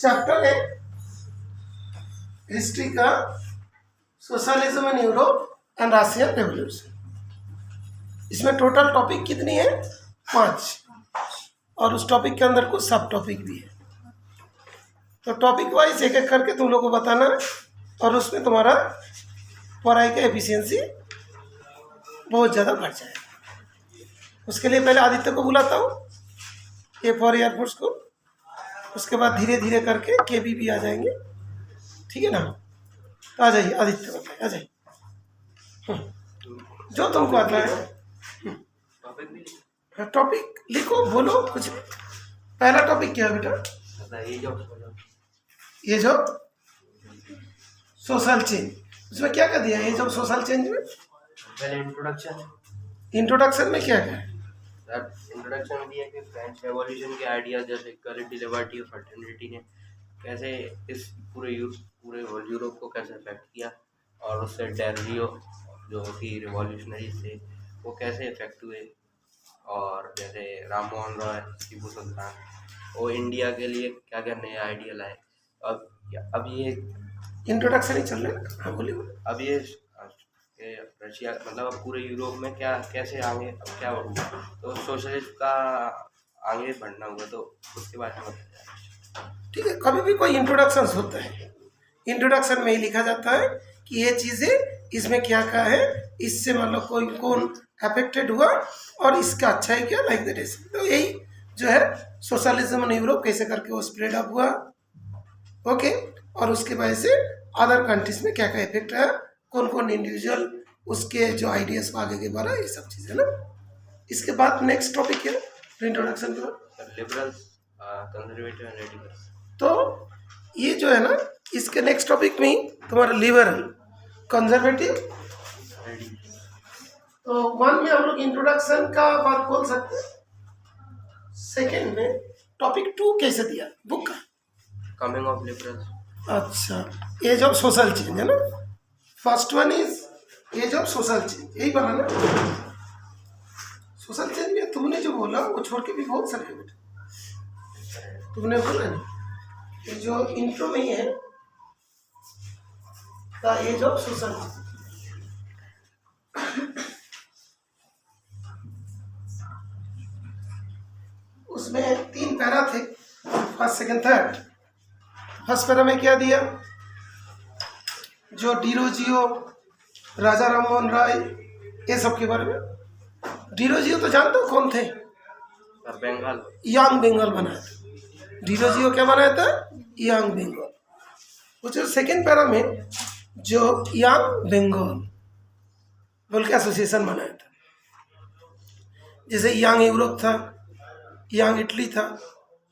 Chapter है history का, socialism in Europe and Russian revolution. इसमें टोटल टॉपिक कितनी है? 5, और उस टॉपिक के अंदर कुछ सब टॉपिक भी है। तो टॉपिक वाइज एक एक करके तुम लोग को बताना, और उसमें तुम्हारा पढ़ाई का एफिशिएंसी बहुत ज़्यादा बढ़ जाएगा। उसके लिए पहले आदित्य को बुलाता हूँ, ए फॉर एयरफोर्स को, उसके बाद धीरे धीरे करके केबी भी आ जाएंगे, ठीक है ना? तो आ जाइए आदित्य, बताइए, आ जाइए जो तुमको आता है। टॉपिक लिखो, बोलो कुछ। पहला टॉपिक क्या है बेटा? ये जो सोशल चेंज, उसमें क्या कर दिया? ये जो सोशल चेंज में पहले इंट्रोडक्शन में क्या है? इंट्रोडक्शन दिया कि फ्रेंच रेवोल्यूशन के आइडिया जैसे इक्वालिटी, लिबर्टी और फ्रेटर्निटी ने कैसे इस पूरे यूरोप को कैसे अफेक्ट किया, और उससे डेरियो जो कि रिवॉल्यूशनरी थे वो कैसे इफेक्ट हुए, और जैसे राम मोहन रॉय, टीपू सुल्तान, वो इंडिया के लिए क्या क्या नए आइडिया लाए। अब ये इंट्रोडक्शन ही चल रहा है। हाँ बोलिए। अब ये रशिया मतलब अब पूरे यूरोप में क्या कैसे आगे अब क्या हुआ, तो सोशलिज्म का आगे बढ़ना हुआ, तो उसके बारे में बताया। ठीक है, कभी भी कोई इंट्रोडक्शन होता है, इंट्रोडक्शन में ही लिखा जाता है कि ये चीज़ें इसमें क्या क्या है, इससे मतलब कोई कौन अफेक्टेड हुआ और इसका अच्छा है क्या, लाइक दैट इज। तो यही जो है सोशलिज्म इन यूरोप कैसे करके वो स्प्रेड अप हुआ, ओके, और उसके वजह से अदर कंट्रीज में क्या क्या इफेक्ट है, कौन कौन इंडिविजुअल उसके जो आइडियाज को आगे के बढ़ा, ये सब चीज़ें ना। इसके बाद नेक्स्ट टॉपिक है इंट्रोडक्शन के बाद लिबरल्स, कंजर्वेटिव एंड रेडिकल्स। तो ये जो है ना, इसके नेक्स्ट टॉपिक में तुम्हारा लिबरल, कंजर्वेटिव, तो 1 में हम लोग इंट्रोडक्शन का बात बोल सकते हैं। सेकेंड में टॉपिक 2 कैसे दिया बुक का? Coming of liberals. अच्छा, एज ऑफ सोशल चेंज है ना। First one is age of social change, यही बोला ना। सोशल चेंज में तुमने जो बोला वो छोड़ के भी बहुत सारे है बेटा, तुमने बोला नहीं। ये जो इंट्रो में है the age of social change, उसमें 3 पैरा थे, first second third. First para में क्या दिया? जो डिरोजियो, राजा राममोहन राय, ये सब के बारे में। डिरोजियो तो जानते हो कौन थे? बंगाल, यंग बंगाल बनाया था। डिरोजियो क्या बनाया था? यंग बंगाल। वो जो सेकेंड पैरा में जो यंग बंगाल बोल के एसोसिएशन बनाया था, जैसे यंग यूरोप था, यंग इटली था,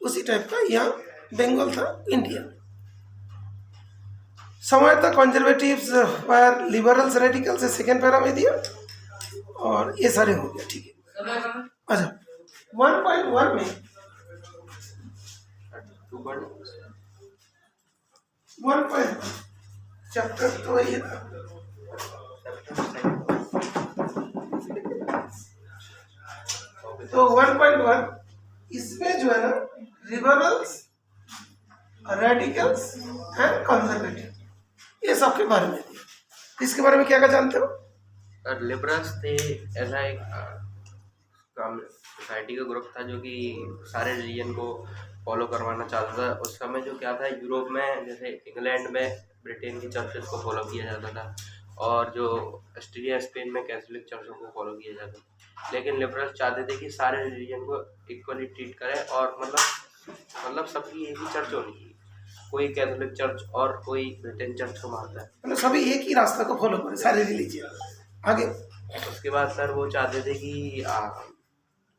उसी टाइप का यंग बंगाल था इंडिया। समय तक कंजर्वेटिव्स और लिबरल्स, रेडिकल्स सेकेंड पैरा में दिया, और ये सारे हो गया, ठीक है। अच्छा, 1.1 में 1.1 चैप्टर तो ये था, तो 1.1 इसमें जो है ना लिबरल्स, रेडिकल्स एंड कंजर्वेटिव, ये सब के बारे में दिया। इसके बारे में क्या क्या जानते हो? लिबरल्स थे ऐसा एक सोसाइटी का ग्रुप था जो कि सारे रिलीजन को फॉलो करवाना चाहता था। उस समय जो क्या था, यूरोप में जैसे इंग्लैंड में ब्रिटेन की चर्चेस को फॉलो किया जाता था, और जो ऑस्ट्रेलिया, स्पेन में कैथोलिक चर्चों को फॉलो किया जाता था। लेकिन लिबरल्स चाहते थे कि सारे रिलीजन को इक्वली ट्रीट करें, और मतलब सबकी एक ही चर्च होनी चाहिए। कोई कैथोलिक चर्च और कोई ब्रिटेन चर्च को मानता है, मतलब सभी एक ही रास्ता को फॉलो करें, सारे रिलीजियन। आगे उसके बाद सर वो चाहते थे कि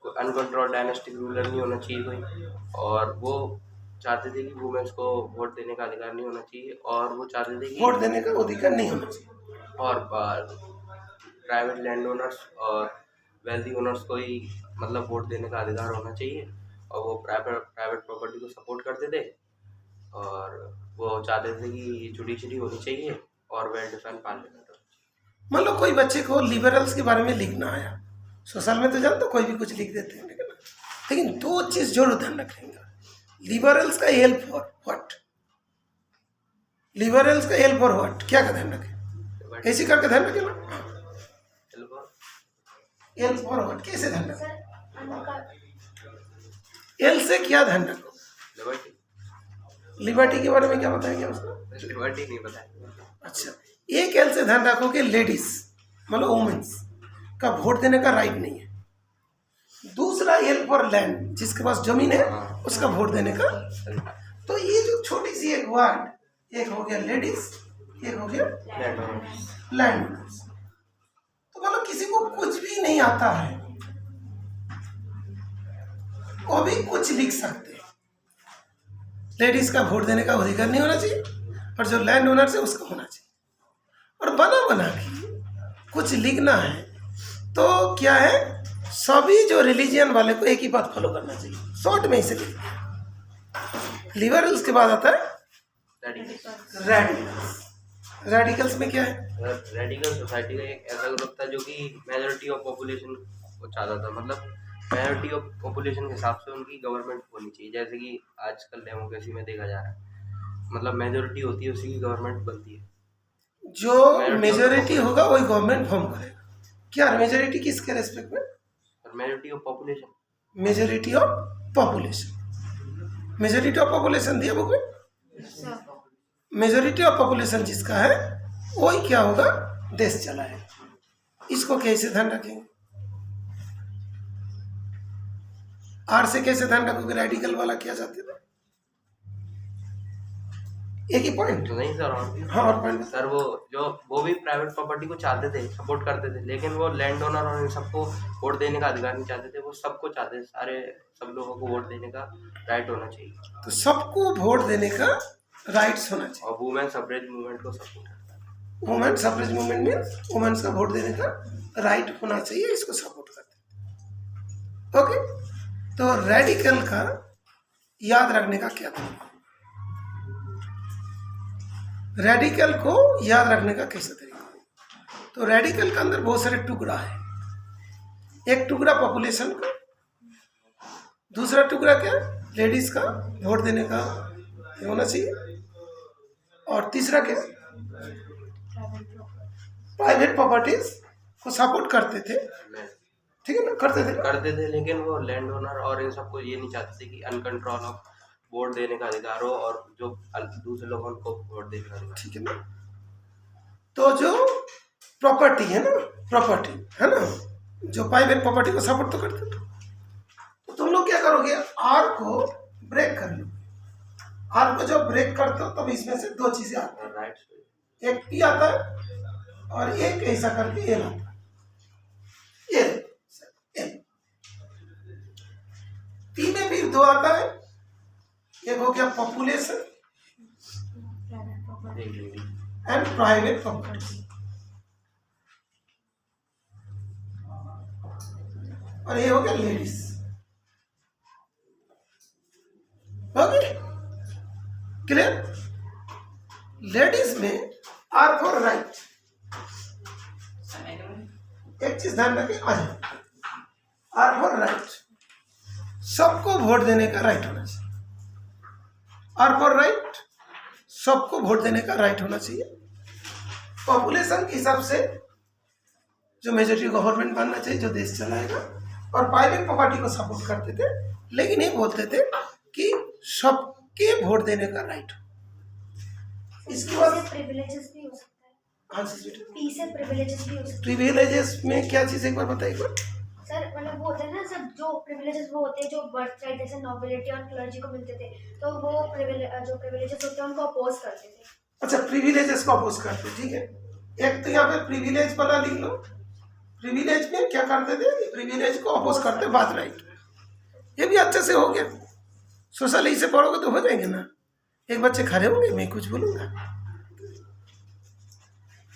अनकंट्रोल्ड डायनेस्टिक रूलर नहीं होना चाहिए कोई, और वो चाहते थे कि वुमेन्स को वोट देने का अधिकार नहीं होना चाहिए, और वो चाहते थे कि वोट देने का अधिकार नहीं होना चाहिए, और प्राइवेट लैंड ओनर्स और वेल्दी ओनर्स को ही मतलब वोट देने का अधिकार होना चाहिए, और वो प्राइवेट प्रॉपर्टी को सपोर्ट करते थे, और वो चाहते थे कि जुडिशरी होनी चाहिए और वेल डिफाइंड पार्लियामेंट। मतलब कोई बच्चे को लिबरल्स के बारे में लिखना आया, सोशल में तो जानते कोई भी कुछ लिख देते हैं, लेकिन 2 चीज़ जरूर ध्यान रखेंगे। लिबरल्स का हेल्प फॉर व्हाट, लिबरल्स का एल फॉर व्हाट, क्या का ध्यान रखें, ऐसे करके ध्यान रखें ना। एल फॉर व्हाट कैसे ध्यान रखें, एल से क्या ध्यान रखो। लिबर्टी के बारे में क्या बताएंगे उसको, लिबर्टी नहीं पता। अच्छा, एक एल से ध्यान रखो कि लेडीज मतलब वुमेन्स का वोट देने का राइट नहीं है। दूसरा एल फॉर लैंड, जिसके पास जमीन है उसका वोट देने का। तो ये जो छोटी सी एक वर्ड, एक हो गया लेडीज, एक हो गया लैंड। तो मतलब किसी को कुछ भी नहीं आता है वो भी कुछ लिख सकते हैं। लेडीज का वोट देने का अधिकार नहीं होना चाहिए और जो लैंड ओनर है उसका होना चाहिए। और बना बना के कुछ लिखना है तो क्या है, सभी जो रिलीजियन वाले को एक ही बात फॉलो करना चाहिए, शॉर्ट में इसे लिख दिया। लिबरल्स के बाद आता है रेडिकल्स। रेडिकल्स में क्या है, रेडिकल सोसाइटी का एक ऐसा ग्रुप था जो कि मेजोरिटी ऑफ पॉपुलेशन को चाहता था, मतलब मेजोरिटी ऑफ पॉपुलेशन के हिसाब से उनकी गवर्नमेंट होनी चाहिए, जैसे कि आजकल डेमोक्रेसी में देखा जा रहा है, मतलब मेजोरिटी होती है उसी की गवर्नमेंट बनती है। जो मेजोरिटी होगा वही गवर्नमेंट फॉर्म करेगा। क्या मेजोरिटी किसके रेस्पेक्ट में, majority of population, majority of population. Majority of population दिया बुक में, मेजोरिटी ऑफ पॉपुलेशन जिसका है वही क्या होगा, देश चलाएगा। इसको कैसे ध्यान रखेंगे, आर से कैसे ध्यान रखोगे, रेडिकल वाला क्या चाहते थे, एक ही पॉइंट नहीं सर, और हाँ और पॉइंट सर वो भी प्राइवेट प्रॉपर्टी को चाहते थे, सपोर्ट करते थे, लेकिन वो लैंड ओनर और इन सबको वोट देने का अधिकार नहीं चाहते थे। वो सबको चाहते थे, सब लोगों को वोट देने का राइट होना चाहिए। तो सबको वोट देने का राइट्स होना चाहिए। और वुमेन सफरेज मूवमेंट को सपोर्ट करता है। Women suffrage movement means women's का वोट देने का राइट होना चाहिए, इसको सपोर्ट करते हैं। ओके, तो रेडिकल का याद रखने का क्या था, रेडिकल को याद रखने का कैसा तरीका। तो रेडिकल के अंदर बहुत सारे टुकड़ा है। एक टुकड़ा पॉपुलेशन का, दूसरा टुकड़ा क्या, लेडीज का वोट देने का होना चाहिए, और तीसरा क्या, प्राइवेट प्रॉपर्टीज को सपोर्ट करते थे, ठीक है ना, करते थे। लेकिन वो लैंड ओनर और इन सबको ये नहीं चाहते थे कि अनकंट्रोल ऑफ वोट देने का अधिकार हो और जो दूसरे लोगों को वोट देने का अधिकार, ठीक है ना। तो जो प्रॉपर्टी है ना, प्रॉपर्टी है ना, जो प्राइवेट प्रॉपर्टी को सपोर्ट तो करते थे। तो तुम लोग क्या करोगे, आर को ब्रेक कर लो। आर को जब ब्रेक करते हो तब इसमें से दो चीजें आती हैं, राइट, एक पी आता है और एक ऐसा करके एल आता है। एल पी में फिर दो आता है, एक हो गया पॉपुलेशन एंड प्राइवेट प्रॉपर्टी, और ये हो गया लेडीज। Okay clear. लेडीज में आर फॉर राइट, एक चीज ध्यान रखें, आर फॉर राइट, सबको वोट देने का राइट होना चाहिए। आर फॉर राइट, सबको वोट देने का राइट होना चाहिए। पॉपुलेशन के हिसाब से जो मेजोरिटी गवर्नमेंट बनना चाहिए, जो देश चलाएगा, और प्राइवेट प्रॉपर्टी को सपोर्ट करते थे, लेकिन ये बोलते थे कि सबके वोट देने का राइट हो। इसके बाद प्रिविलेजेस भी हो सकता है। हाँ जी बेटा, पी से प्रिविलेजेस भी हो सकता है। प्रिविलेजेस में क्या चीज़, एक बार बताइए। सर मतलब वो होता है ना सब, जो प्रिविलेजेस वो होते हैं जो बर्थ राइट जैसे नोबिलिटी और क्लर्जी को मिलते थे, तो वो जो प्रिविलेजेस होते हैं उनको अपोज करते थे। अच्छा, प्रिविलेजेस को अपोज करते, ठीक है। एक तो यहाँ पे प्रिविलेज वाला लिख लो। प्रिविलेज में क्या करते थे, प्रिविलेज को अपोज करते, बात राइट। ये भी अच्छे से हो गया, सोशल से पढ़ोगे तो हो जाएंगे ना। एक बच्चे खड़े होंगे, मैं कुछ बोलूंगा।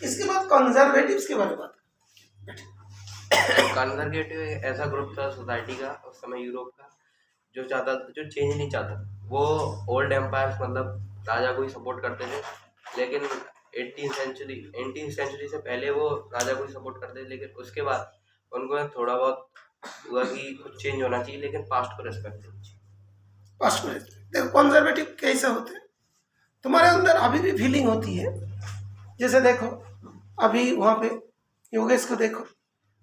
इसके बाद कंजर्वेटिव्स के बारे में बात। कंजर्वेटिव ऐसा ग्रुप था सोसाइटी का उस समय यूरोप का, जो चेंज नहीं चाहता। वो ओल्ड एम्पायर्स मतलब राजा को ही सपोर्ट करते थे, लेकिन 18th सेंचुरी से पहले वो राजा को ही सपोर्ट करते थे, लेकिन उसके बाद उनको थोड़ा बहुत हुआ कि कुछ चेंज होना चाहिए, लेकिन पास्ट को रेस्पेक्ट देना चाहिए। पास्ट को देखो, कंजर्वेटिव कैसे होते हैं, तुम्हारे अंदर अभी भी फीलिंग होती है, जैसे देखो अभी वहाँ पे योगेश को देखो,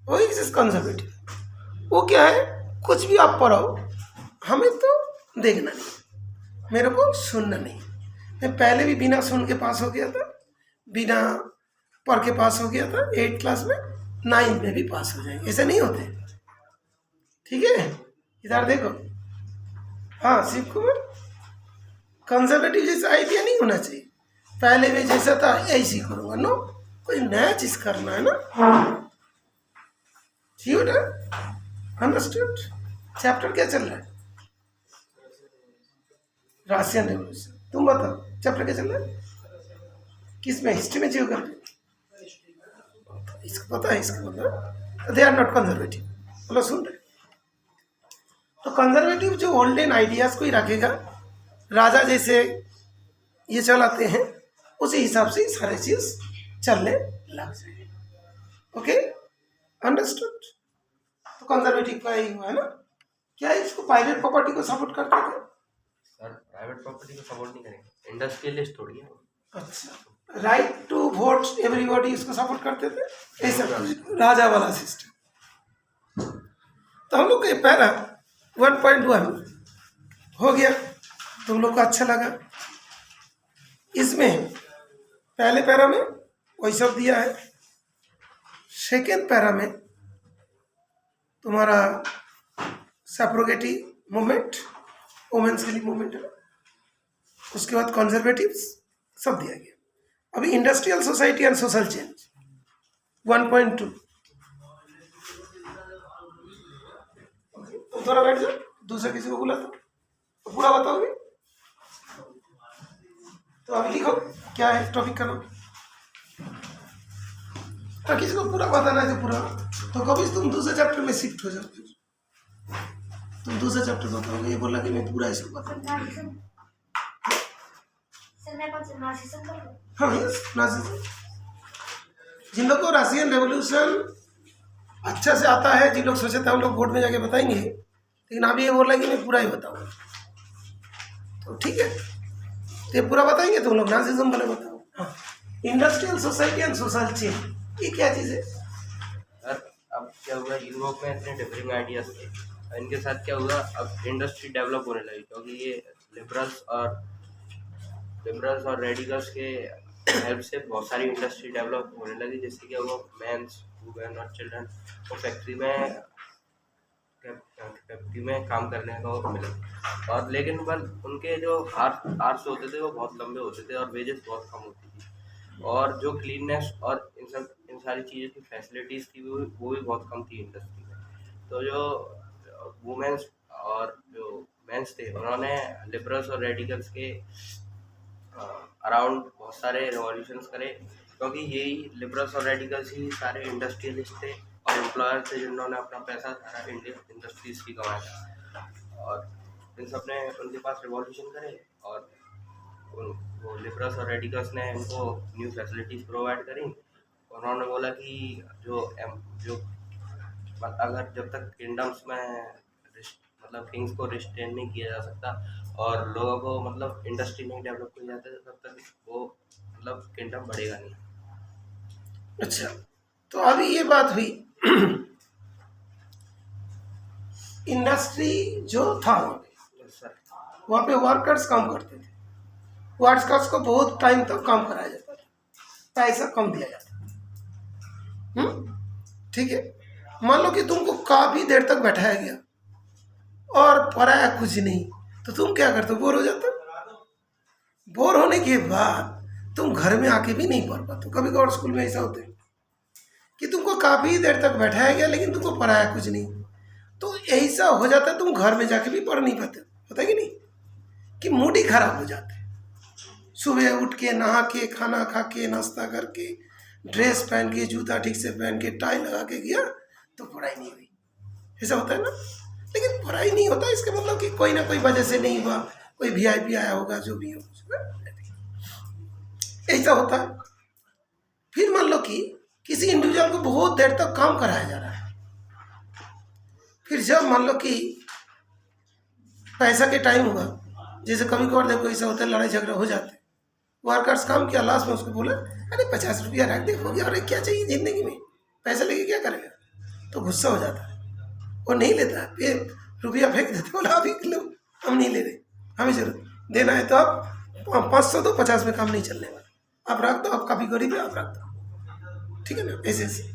वो इज कंजर्वेटिव, वो क्या है, कुछ भी आप पढ़ाओ हमें तो देखना नहीं, मेरे को सुनना नहीं। मैं पहले भी बिना सुन के पास हो गया था, बिना पढ़ के पास हो गया था, 8th क्लास में, 9th में भी पास हो जाएंगे, ऐसे नहीं होते। ठीक है, इधर देखो, हाँ शिव कुमार, कंजर्वेटिव जैसा आइडिया नहीं होना चाहिए, पहले में जैसा था ऐसे ही करूँगा, नो, कोई नया चीज करना है ना। ठीक है, अंडरस्टूड। चैप्टर क्या चल रहा है? Russian revolution. तुम बताओ चैप्टर क्या चल रहा है, किस में, हिस्ट्री में, जियोग्राफी? इसको पता है, इसका मतलब दे आर नॉट कंजर्वेटिव, बोलो सुन रहे। तो कंजर्वेटिव जो ओल्डन आइडियाज को ही रखेगा, राजा जैसे ये चलाते हैं उसी हिसाब से सारे चीज चलने लग जाए। Okay, understood. तो कंजर्वेटिव का ही हुआ है ना। क्या इसको प्राइवेट प्रॉपर्टी को सपोर्ट करते थे? सर प्राइवेट प्रॉपर्टी को सपोर्ट नहीं करेंगे, इंडस्ट्रियलिस्ट थोड़ी है। अच्छा, राइट टू वोट एवरीबॉडी इसको सपोर्ट करते थे, ऐसा राजा वाला सिस्टम। तो हम लोग का पैरा 1.1 हो गया, तुम लोग को अच्छा लगा। इसमें पहले पैरा में वही सब दिया है, सेकेंड पैरा में तुम्हारा सैप्रोगेटिव मूवमेंट, वुमेन्स के लिए मूवमेंट है, उसके बाद कंजर्वेटिव्स सब दिया गया। अभी industrial society and social change 1.2, तुम थोड़ा बैठ जाओ, दूसरा किसी को बुला तो पूरा बताओगे। तो अभी लिखो क्या है टॉपिक का नाम, तो किसी को पूरा बताना है तो पूरा। तो कभी तुम दूसरे चैप्टर में शिफ्ट हो जाओ, तुम दूसरा चैप्टर बताओगे, ये बोला कि मैं पूरा इसको बताऊंगा। हाँ यस, नार्सिसिज्म। जिन लोग को रशियन रेवोल्यूशन अच्छा से आता है, जिन लोग सोचे थे हम लोग बोर्ड में जाके बताएंगे, लेकिन अभी ये बोला कि मैं पूरा ही बताऊंगा, तो ठीक है, तो ये पूरा बताएंगे तुम लोग, नार्सिसिज्म वाले बताओ। हाँ, industrial society and social change, ये क्या चीज़ है? सर अब क्या हुआ, यूरोप में इतने डिफरिंग आइडियाज थे, इनके साथ क्या हुआ, अब इंडस्ट्री डेवलप होने लगी, क्योंकि ये लिबरल्स और रेडिकल्स के हेल्प से बहुत सारी इंडस्ट्री डेवलप होने लगी, जिससे क्या हुआ, मेंस, वुमेन और चिल्ड्रन को फैक्ट्री में काम करने को मिला। और लेकिन बस उनके जो आर्स होते थे वो बहुत लंबे होते थे और वेजेस बहुत कम होती थी, और जो क्लीननेस और इन सारी चीज़ों की फैसिलिटीज़ थी वो भी बहुत कम थी इंडस्ट्री में। तो जो वुमेन्स और जो मेंस थे, उन्होंने लिबरल्स और रेडिकल्स के अराउंड बहुत सारे रिवॉल्यूशंस करे, क्योंकि यही लिबरल्स और रेडिकल्स ही सारे इंडस्ट्रियलिस्ट थे और एम्प्लॉयर थे, जिन्होंने अपना पैसा सारा इंडियन इंडस्ट्रीज की कमाया था। और इन सब ने उनके पास रिवॉल्यूशन करे, और वो लिबरल्स और रेडिकल्स ने उनको न्यू फैसिलिटीज़ प्रोवाइड करी। उन्होंने बोला कि जो अगर जब तक किंगडम्स में मतलब किंग्स को रिस्ट्रेन नहीं किया जा सकता और लोगों को मतलब इंडस्ट्री नहीं डेवलप की जाती, तब तक वो मतलब किंगडम बढ़ेगा नहीं। अच्छा, तो अभी ये बात हुई इंडस्ट्री जो था वहाँ पे वर्कर्स काम करते थे, वर्कर्स को बहुत टाइम तक काम कराया जाता था, पैसा कम दिया जाता था। ठीक है, मान लो कि तुमको काफी देर तक बैठाया गया और पढ़ाया कुछ नहीं, तो तुम क्या करते हो, बोर हो जाते। बोर होने के बाद तुम घर में आके भी नहीं पढ़ पाते। कभी कभार स्कूल में ऐसा होता है कि तुमको काफी देर तक बैठाया गया लेकिन तुमको पढ़ाया कुछ नहीं, तो ऐसा हो जाता है तुम घर में जाके भी पढ़ नहीं पाते। होता है कि नहीं, कि मूड ही खराब हो जाता है। सुबह उठ के नहा के खाना खा के नाश्ता करके ड्रेस पहन के जूता ठीक से पहन के टाई लगा के गया तो पढ़ाई नहीं हुई, ऐसा होता है ना। लेकिन पढ़ाई नहीं होता इसका मतलब कि कोई ना कोई वजह से नहीं हुआ, कोई VIP आया होगा, जो भी हो, ऐसा होता है। फिर मान लो कि किसी इंडिविजुअल को बहुत देर तक काम कराया जा रहा है, फिर जब मान लो कि पैसा के टाइम हुआ, जैसे कभी कभार देखो ऐसा होता है, लड़ाई झगड़ा हो जाते हैं, वर्कर्स काम किया, लास्ट में उसको बोला अरे 50 रुपया रख दे, हो गया, अरे क्या चाहिए ज़िंदगी में, पैसे लेके क्या करेगा, तो गुस्सा हो जाता है, वो नहीं लेता, फिर रुपया फेंक देते, बोला अभी लो, हम नहीं ले रहे, हमें जरूरत देना है तो आप 500 दो, 50 में काम नहीं चलने वाला, आप रख दो, आप काफ़ी गरीब है, आप रख दो, ठीक है ना, ऐसे ऐसे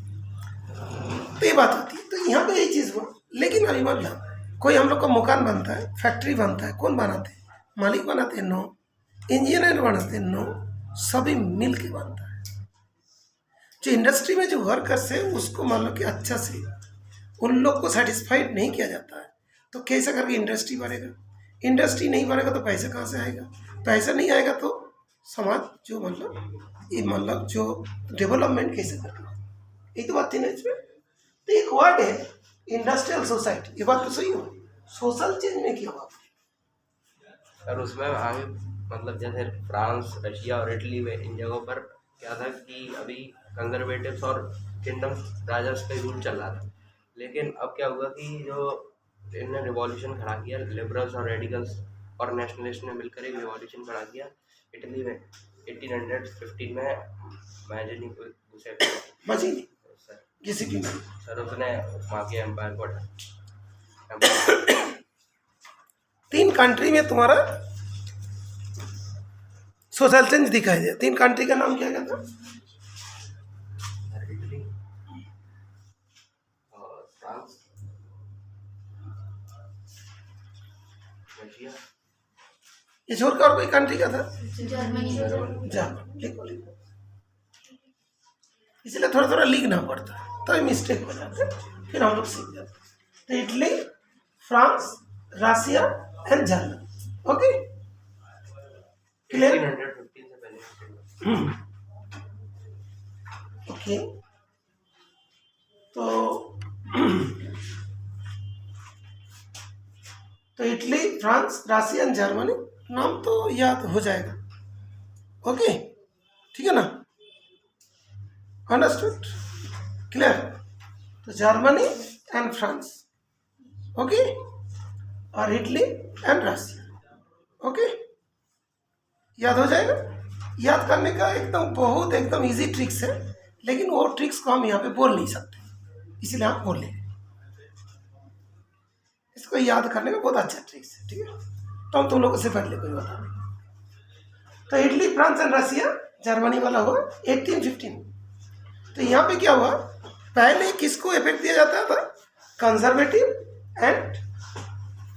तो ये बात होती है। तो यहाँ पे यही चीज़ हुआ। लेकिन अभी मतलब कोई हम लोग का मकान बनता है, फैक्ट्री बनता है, कौन बनाते हैं, मालिक बनाते हैं, नो, इंजीनियर बनाते हैं, नो, सभी मिल के बनता है। जो इंडस्ट्री में जो वर्कर्स है उसको मान लो कि अच्छा से उन लोग को सेटिस्फाइड नहीं किया जाता है, तो कैसे करके इंडस्ट्री बढ़ेगा, इंडस्ट्री नहीं बढ़ेगा तो पैसा कहाँ से आएगा, पैसा नहीं आएगा तो समाज जो मतलब जो डेवलपमेंट कैसे करेगा, यही तो बात थी ना इसमें। तो एक वर्ड है इंडस्ट्रियल सोसाइटी, ये बात तो सही हो, सोशल चेंज नहीं किया हुआ सर उसमें आगे मतलब जैसे फ्रांस, रशिया और इटली में इन जगहों पर क्या था कि अभी कंजर्वेटिव्स और किंगडम्स राजास पे रूल चल रहा था, लेकिन अब क्या हुआ कि जो इन्होंने रिवॉल्यूशन खड़ा किया, लिबरल्स और रेडिकल्स और नेशनलिस्ट ने मिलकर एक रिवॉल्यूशन खड़ा किया इटली में 1815 में मैजिनी मजीनी सर किसी की सर उसने वहाँ के एम्पायर को तीन कंट्री में तुम्हारा सोशल चेंज दिखाई दिया। तीन कंट्री का नाम क्या था? इटली और फ्रांस, रशिया, ये छोड़कर और कोई कंट्री का था? जर्मनी। जर्मनी। लिखो लिखो, इसलिए थोड़ा थोड़ा लिखना पड़ता है, तो मिस्टेक हो जाता है, फिर हम लोग सीख जाते हैं। तो Italy, France, Russia and Germany. Okay, clear? 1815 से पहले ओके, तो Italy, France, Russia and Germany, नाम तो याद हो जाएगा। ओके, ठीक है ना, अंडरस्टूड, क्लियर? तो जर्मनी एंड फ्रांस, ओके, और इटली एंड रशिया, ओके, याद हो जाएगा। याद करने का बहुत एकदम इजी ट्रिक्स है, लेकिन वो ट्रिक्स को हम यहाँ पे बोल नहीं सकते, इसलिए हम बोल लेंगे। इसको याद करने का बहुत अच्छा ट्रिक्स है, ठीक है, तो हम तुम लोगों से पहले कोई बता देंगे। तो Italy, France and Russia, Germany वाला हुआ 1815। तो यहाँ पे क्या हुआ, पहले किसको इफेक्ट दिया जाता था? कंजर्वेटिव एंड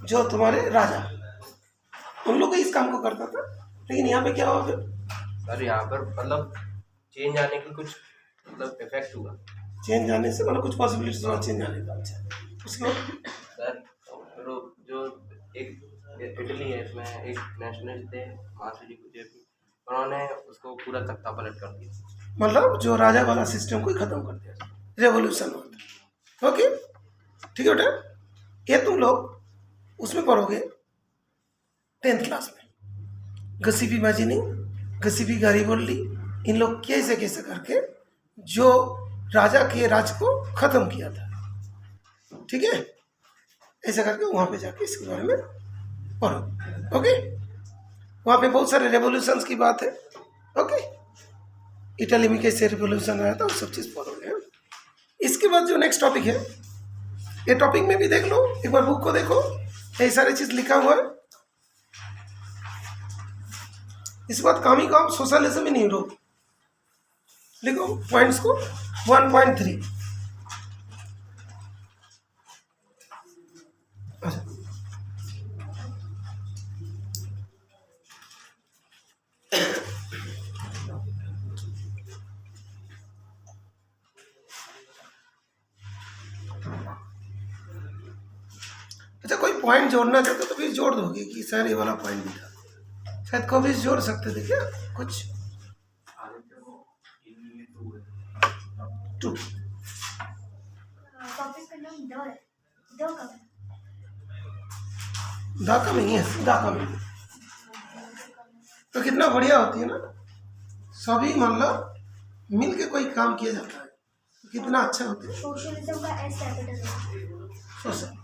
जो तुम्हारे राजा, उन लोग इस काम को करता था। लेकिन यहाँ पे क्या हुआ फिर? सर यहाँ पर मतलब चेंज आने की कुछ मतलब इफेक्ट हुआ। चेंज आने से मतलब कुछ पॉसिबिलिटीज हुआ चेंज आने का। अच्छा, उसके बाद सर फिर जो एक इटली है, इसमें एक नेशनलिस्ट थे मार्शल जेपी, उन्होंने उसको पूरा तख्ता पलट कर दिया, मतलब जो राजा वाला सिस्टम को ही खत्म कर दिया, रेवोल्यूशन होता। ओके, ठीक है बेटा, ये तुम लोग उसमें पढ़ोगे 10th क्लास में, गसीबी माजिनी, गसीबी गारिबल्डी, इन लोग कैसे कैसे करके जो राजा के राज को खत्म किया था, ठीक है, ऐसा करके वहाँ पे जाके इसके बारे में पढ़ो। ओके, वहाँ पे बहुत सारे रेवोल्यूशंस की बात है। ओके, इटली में कैसे रेवोल्यूशन आया था वो सब चीज़ पढ़ोगे। इसके बाद जो नेक्स्ट टॉपिक है, ये टॉपिक में भी देख लो, एक बार बुक को देखो, ये सारी चीज़ लिखा हुआ है। इसके बाद काम ही काम सोशलिज्म इन यूरोप, लिखो पॉइंट्स को 1.3। अच्छा, कोई पॉइंट जोड़ना चाहते तो फिर जोड़ दोगे कि सर ये वाला पॉइंट भी था, शायद को भी जोड़ सकते थे क्या कुछ? 2 टॉपिक का नाम द है, द का दा कमिंग है, दा कमिंग, तो कितना बढ़िया होती है ना, सभी मतलब मिल के कोई काम किया जाता है, तो कितना अच्छा होता है। सोशलिज्म का एस कैपिटल है। सोशल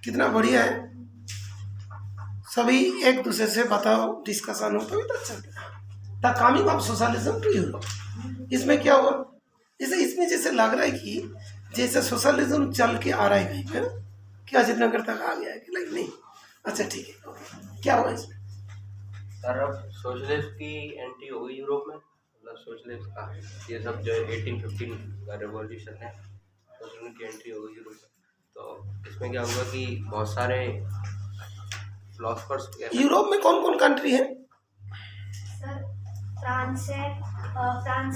कितना बढ़िया है, सभी एक दूसरे से बताओ, डिस्कशन हो तो अच्छा। The coming of socialism to Europe, इसमें क्या हुआ? इसमें जैसे लग रहा है कि जैसे सोशलिज्म चल के आ रहा है कहीं पे, क्या अजीतनगर तक आ गया है कि नहीं? अच्छा ठीक है, ओके। क्या हुआ इसमें? सर अब सोशलिस्ट की एंट्री हो गई यूरोप में, मतलब सोशलिस्ट का ये सब जो 1815 का रेवोल्यूशन है, सोशलिस्ट की एंट्री हो गई यूरोप में। तो इसमें क्या हुआ कि बहुत सारे फिलोसफर्स यूरोप में कौन कौन कंट्री है? सर फ्रांस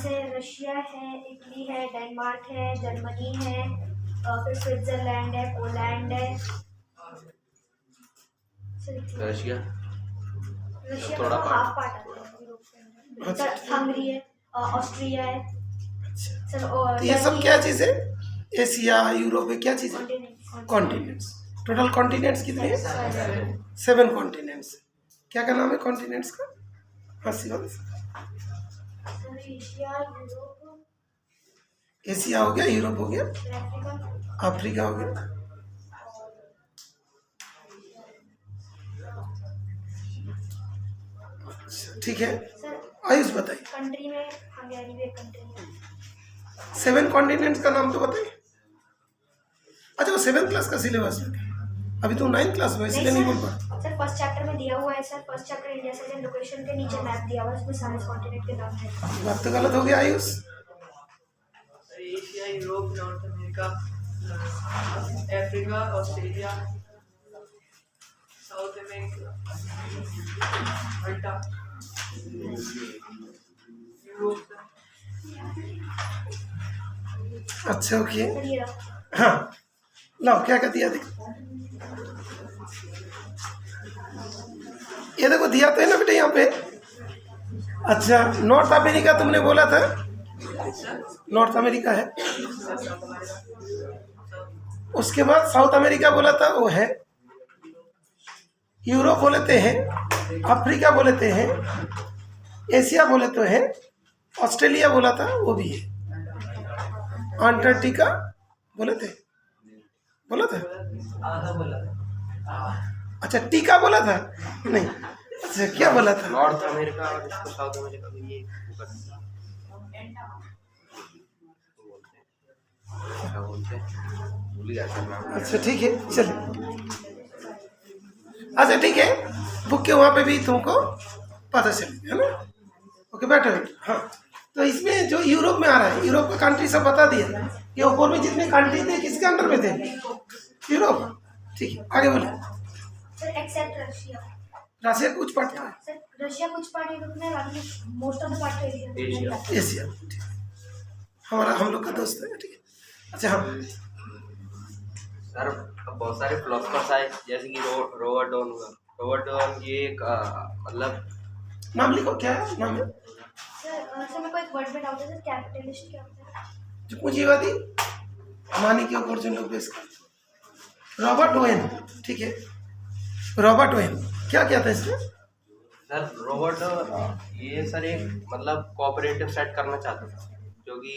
है, रशिया है, इटली है, डेनमार्क है, जर्मनी है, फिर स्विट्जरलैंड है, पोलैंड है। रशिया रशिया थोड़ा का part। हाफ पार्ट आता है यूरोप के अंदर। सर हंगरी है, ऑस्ट्रिया है सर, और तो ये सब क्या चीज़ है? एशिया, यूरोप है, क्या चीज़ है? कॉन्टिनेंट्स। टोटल कॉन्टिनेंट्स कितने हैं? 7 कॉन्टिनेंट्स। क्या क्या नाम है कॉन्टिनेंट्स का? हाँ Shivani. Sir Asia, Europe, Asia हो गया, यूरोप हो गया, अफ्रीका, अफ्रीका हो गया। अच्छा, ठीक है। सर आयुष बताइए, कंट्री में हंगेरी भी एक कंट्री है। 7 कॉन्टिनेंट्स का नाम तो बताइए। अच्छा, वो 7th क्लास का सिलेबस में था, अभी तो 9th क्लास में, इसलिए नहीं बोल पा। सर फर्स्ट चैप्टर में दिया हुआ है सर, फर्स्ट चैप्टर इंडिया से लोकेशन के नीचे मैप दिया हुआ है, उसमें सारे कॉन्टिनेंट के नाम है। बात तो गलत हो गया Ayush. Asia, Europe, North America, Africa, Australia, South America, अल्टा, यूरोप। अच्छा ओके, सर ये रहा। हाँ लाओ क्या क्या दिया देखो, ये देखो दिया तो है ना बेटा यहाँ पे। अच्छा, नॉर्थ अमेरिका तुमने बोला था, नॉर्थ अमेरिका है। उसके बाद साउथ अमेरिका बोला था, वो है। यूरोप बोलते हैं, अफ्रीका बोलते हैं, एशिया बोले तो है, ऑस्ट्रेलिया बोला था वो भी है, अंटार्कटिका बोले थे, बोला था। आधा बोला। अच्छा टीका बोला था नहीं, अच्छा क्या बोला था? नॉर्थ अमेरिका और इसको साउथ अमेरिका में ये वो करते हैं। क्या बोलते हैं, भूल गया सर नाम। अच्छा ठीक है, चलिए। अच्छा ठीक है, बुक के वहाँ पे भी तुमको पता चलेगा, है ना? ओके बैठो बैठो। हाँ, तो इसमें जो यूरोप में आ रहा है, यूरोप का कंट्री सब बता दिया। ये ऊपर में जितने कंट्री थे किसके अंडर में थे? यूरोप। ठीक है, आगे बोले। Sir except Russia. रशिया कुछ पार्ट था, सर रशिया कुछ पार्ट यूरोप में, बाकी most of the part Asia. Asia. ठीक है। हमारा हम लोग का दोस्त है, ठीक है। अच्छा हाँ, सर बहुत सारे फिलोसफर्स आए, जैसे कि रोबर्ट डॉन हुआ। रोबर्ट डॉन ये एक मतलब नाम लिखो, क्या है नाम है? सर मेरे को एक वर्ड में डाउट है सर, कैपिटलिस्ट क्या होता है? जो पूंजीवादी मानी के अपॉर्चुनिटी बेस कर, रॉबर्ट ओवेन। ठीक है, रॉबर्ट ओवेन क्या था इसमें? सर रॉबर्ट ये सर एक मतलब कोऑपरेटिव सेट करना चाहता था, जो कि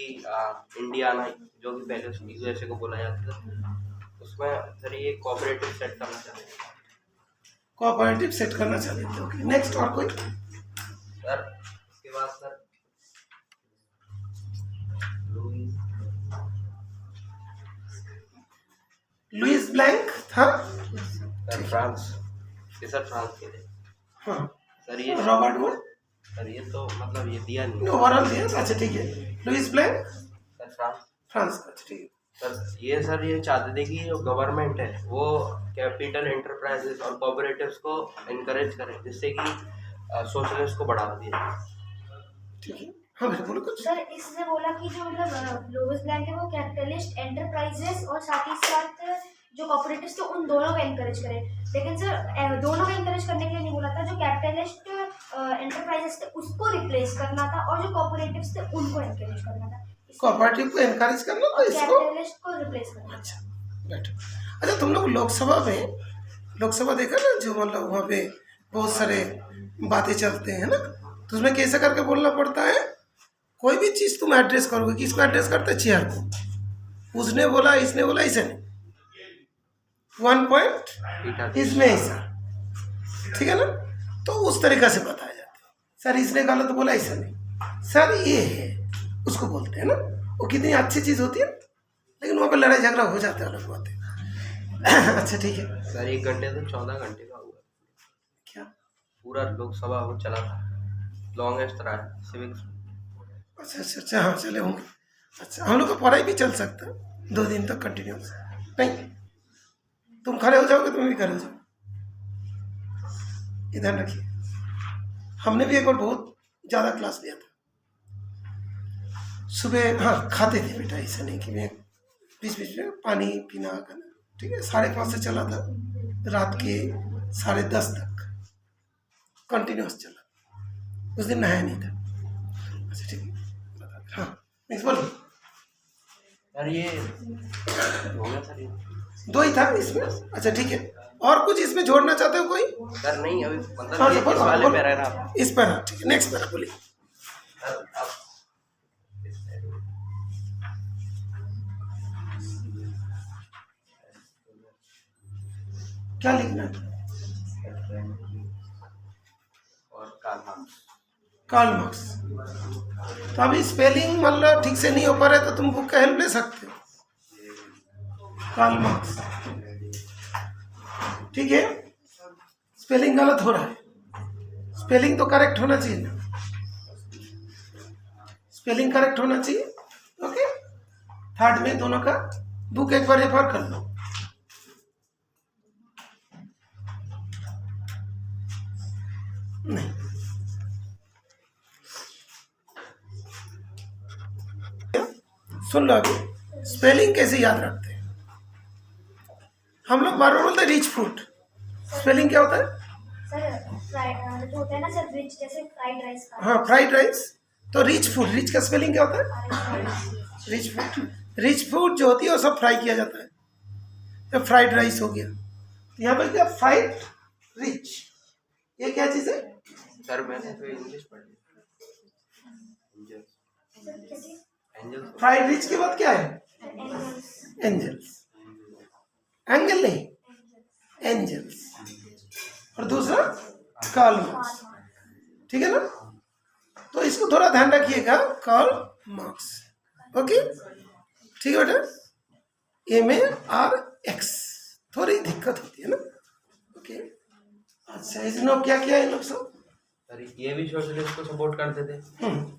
इंडियाना, जो कि पहले यूएसए को बोला जाता था, उसमें सर ये कोऑपरेटिव सेट करना चाहते थे। कोऑपरेटिव सेट करना चाहते थे, ओके। नेक्स्ट और कोई? सर उसके बाद सर लुइस ब्लैंक था, सर फ्रांस, ये सर फ्रांस के थे। हाँ। सर ये रॉबर्ट वो सर ये तो मतलब ये दिया नहीं ओवरऑल दिया। अच्छा ठीक है, Louis Blanc sir France. France का, ठीक है। सर ये चाहते थे कि जो गवर्नमेंट है वो कैपिटल एंटरप्राइजेस और कोऑपरेटिव्स को इनकरेज करे, जिससे कि सोशलिस्ट को बढ़ावा दिया जाए। ठीक है, हाँ बेटा बोलो कुछ। सर इसने बोला कि जो मतलब लुइस ब्लैंक है वो कैपिटलिस्ट एंटरप्राइजेस और साथ ही साथ जो कॉर्पोरेटिव्स थे उन दोनों को एनकरेज करें, लेकिन सर दोनों को एनकरेज करने के लिए नहीं बोला था। जो कैपिटलिस्ट एंटरप्राइजेस थे उसको रिप्लेस करना था और जो कॉर्पोरेटिव्स थे उनको एनकरेज करना था। कोऑपरेटिव को एनकरेज करना तो इसको, कैपिटलिस्ट को रिप्लेस करना। अच्छा बैठो। अच्छा तुम लोग लोकसभा देखा ना, जो मतलब वहाँ पे बहुत सारे बातें चलते हैं ना, तो उसमें कैसे करके बोलना पड़ता है? कोई भी चीज़ तुम एड्रेस करोगे, किसको एड्रेस करते हैं? चेयर को। उसने बोला, इसने बोला, इसे नहीं, 1 पॉइंट इसमें ऐसा, ठीक है ना। तो उस तरीक़ा से बताया जाता है। सर इसने गलत बोला, ऐसा नहीं सर, ये है, उसको बोलते हैं ना। वो कितनी अच्छी चीज़ होती है, लेकिन वहाँ पे लड़ाई झगड़ा हो जाता है, अलग बात है। अच्छा ठीक है सर 1 घंटे से 14 घंटे का हुआ, क्या? पूरा लोकसभा वो चला था, लॉन्गेस्ट रहा है सिविक्स। अच्छा हाँ चले होंगे। अच्छा हम लोग का पढ़ाई भी चल सकता है 2 दिन तक कंटिन्यूस। नहीं तुम खड़े हो जाओगे, तुम भी खड़े हो जाओ, इधर रखिए। हमने भी एक बार बहुत ज़्यादा क्लास लिया था सुबह। हाँ खाते थे बेटा, ऐसा नहीं कि मैं बीच बीच में पानी पीना खाना, ठीक है। 5:30 से चला था, रात के 10:30 तक कंटिन्यूस चला। उस दिन नहाया नहीं था। अच्छा ठीक है, हाँ नेक्स्ट बोलो। सर ये हो गया सर ये। 2 ही था इसमें। अच्छा ठीक है, और कुछ इसमें जोड़ना चाहते हो कोई? सर नहीं अभी हाँ, मतलब ये तो बोलो, इस वाले बोलो। पैराग्राफ। इस पर हाँ ठीक है, नेक्स्ट पैरा बोलिए। सर अब क्या लिखना है? और कार्ल मार्क्स। तो अभी स्पेलिंग मतलब ठीक से नहीं हो पा रहा है, तो तुम बुक का हेल्प ले सकते हो। कार्ल मार्क्स, ठीक है। स्पेलिंग गलत हो रहा है, स्पेलिंग तो करेक्ट होना चाहिए ना, स्पेलिंग करेक्ट होना चाहिए। ओके, थर्ड में दोनों का बुक एक बार रेफर कर लो। नहीं सुन लो, अभी स्पेलिंग कैसे याद रखते हैं हम लोग? बार बार बोलते हैं रिच फूड, स्पेलिंग क्या होता है? सर फ्राइड जो होता है ना सर, रिच जैसे फ्राइड राइस का। हाँ फ्राइड राइस, तो रिच फूड, रिच का स्पेलिंग क्या होता है? Rich food. रिच फूड जो होती है वो सब फ्राई किया जाता है, तो फ्राइड राइस हो गया। यहाँ पर क्या फ्राइड रिच, ये क्या चीज़ है? सर मैंने तो इंग्लिश पढ़ी, एंजल्स। फ्राइड रिच के बाद क्या है? एंजल्स। एंगल नहीं, एंजल्स। और दूसरा कार्ल मार्क्स, ठीक है ना। तो इसको थोड़ा ध्यान रखिएगा, कार्ल मार्क्स। ओके ठीक है बेटा, MARX थोड़ी दिक्कत होती है ना। ओके अच्छा, इसमें क्या क्या है लोग सब? सर ये भी सोशलिस्ट को सपोर्ट करते थे,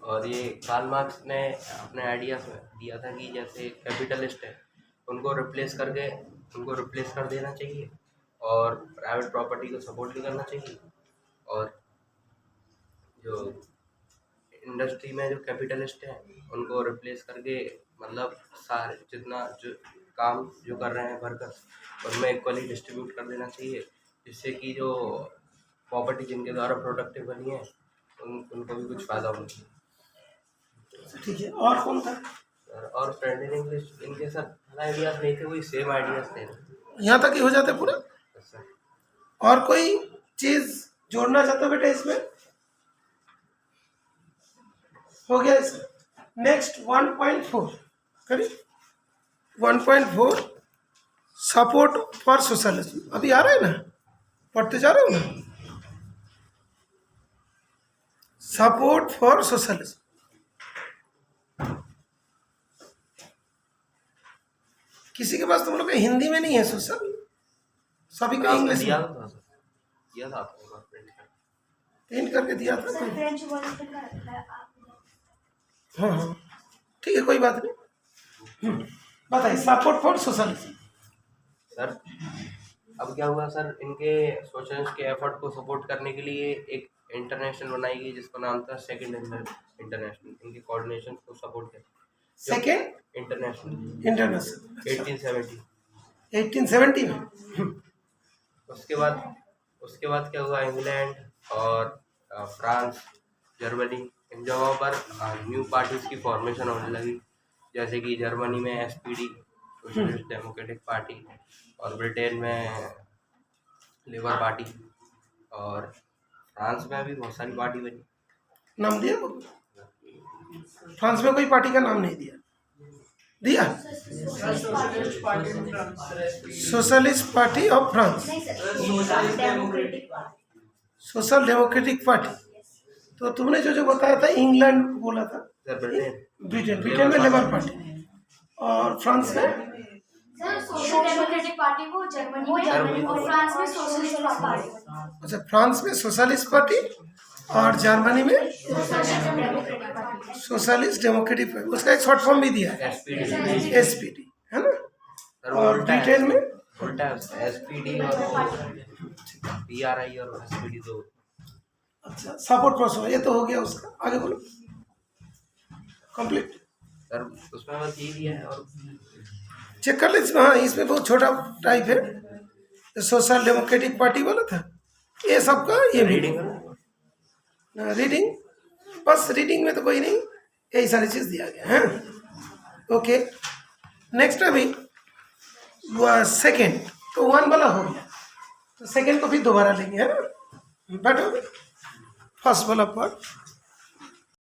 और ये कार्ल मार्क्स ने अपने आइडियाज में दिया था कि जैसे कैपिटलिस्ट है उनको रिप्लेस कर देना चाहिए, और प्राइवेट प्रॉपर्टी को सपोर्ट भी करना चाहिए, और जो इंडस्ट्री में जो कैपिटलिस्ट हैं उनको रिप्लेस करके मतलब सारे जितना जो काम जो कर रहे हैं वर्कर्स, उनमें इक्वली डिस्ट्रीब्यूट कर देना चाहिए, जिससे कि जो प्रॉपर्टी जिनके द्वारा प्रोडक्टिव बनी है उनको भी कुछ फ़ायदा होना चाहिए। ठीक है, और कौन था? सर और फ्रेंड इन इंग्लिश, इनके साथ आइडियाज़ नहीं थे, वही सेम आइडियाज़ थे। यहाँ तक ही हो जाता है पूरा? सर और कोई चीज़ जोड़ना चाहते हो बेटा इसमें? हो गया इसका। नेक्स्ट 1.4 करिए। 1.4 सपोर्ट फॉर सोशलिज्म। अभी आ रहा है ना, पढ़ते जा रहे हो ना? Support for socialism. किसी के पास तुम लोग का हिंदी में नहीं है सोशल, सभी का इंग्लिश दिया में था, दिया था आपको प्रिंट करके दिया था। सर फ्रेंच वर्जन का रखा है आपने। हाँ हाँ ठीक है, कोई बात नहीं। बताइए, सपोर्ट फॉर सोशलिज्म। सर अब क्या हुआ सर, इनके सोशलिस्ट के एफर्ट को सपोर्ट करने के लिए एक इंटरनेशनल बनाई गई जिसका नाम था सेकंड इंटरनेशनल, इनके कोऑर्डिनेशन को सपोर्ट किया। Second international international 1870। 1870 में। उसके बाद क्या हुआ, इंग्लैंड और फ्रांस, जर्मनी, इन जगहों पर न्यू पार्टीज की फॉर्मेशन होने लगी, जैसे कि जर्मनी में SPD सोशलिस्ट डेमोक्रेटिक पार्टी, और ब्रिटेन में लेबर पार्टी, और फ्रांस में भी बहुत सारी पार्टी बनी। नाम दिया? फ्रांस में कोई पार्टी का नाम नहीं दिया? दिया सोशलिस्ट पार्टी ऑफ फ्रांस। नहीं sir, democratic party. Social democratic party. तो तुमने जो जो बताया था इंग्लैंड बोला था, सर ब्रिटेन ब्रिटेन में लेबर पार्टी, और फ्रांस में सर सोशल डेमोक्रेटिक पार्टी वो जर्मनी में, और फ्रांस में सोशलिस्ट पार्टी। अच्छा, फ्रांस में सोशलिस्ट पार्टी और जर्मनी में सोशलिस्ट डेमोक्रेटिक पार्टी। उसका एक शॉर्ट फॉर्म भी दिया है, SPD SPD, है ना। सर और ब्रिटेन में उल्टा SPD और PRI और SPD तो अच्छा सपोर्ट पर्सन, ये तो हो गया उसका। आगे बोलो, कंप्लीट सर उसमें बस ये दिया है और चेक कर ले इसमें। हाँ, इसमें बहुत छोटा टाइप है। सोशल डेमोक्रेटिक पार्टी बोला था, ये सबका ये रीडिंग रीडिंग, बस रीडिंग में तो कोई नहीं, यही सारी चीज़ दिया गया है। ओके, नेक्स्ट अभी सेकेंड, तो 1 वाला हो गया, तो सेकेंड को फिर दोबारा लेंगे, है ना। बैठो, फर्स्ट वाला पार्ट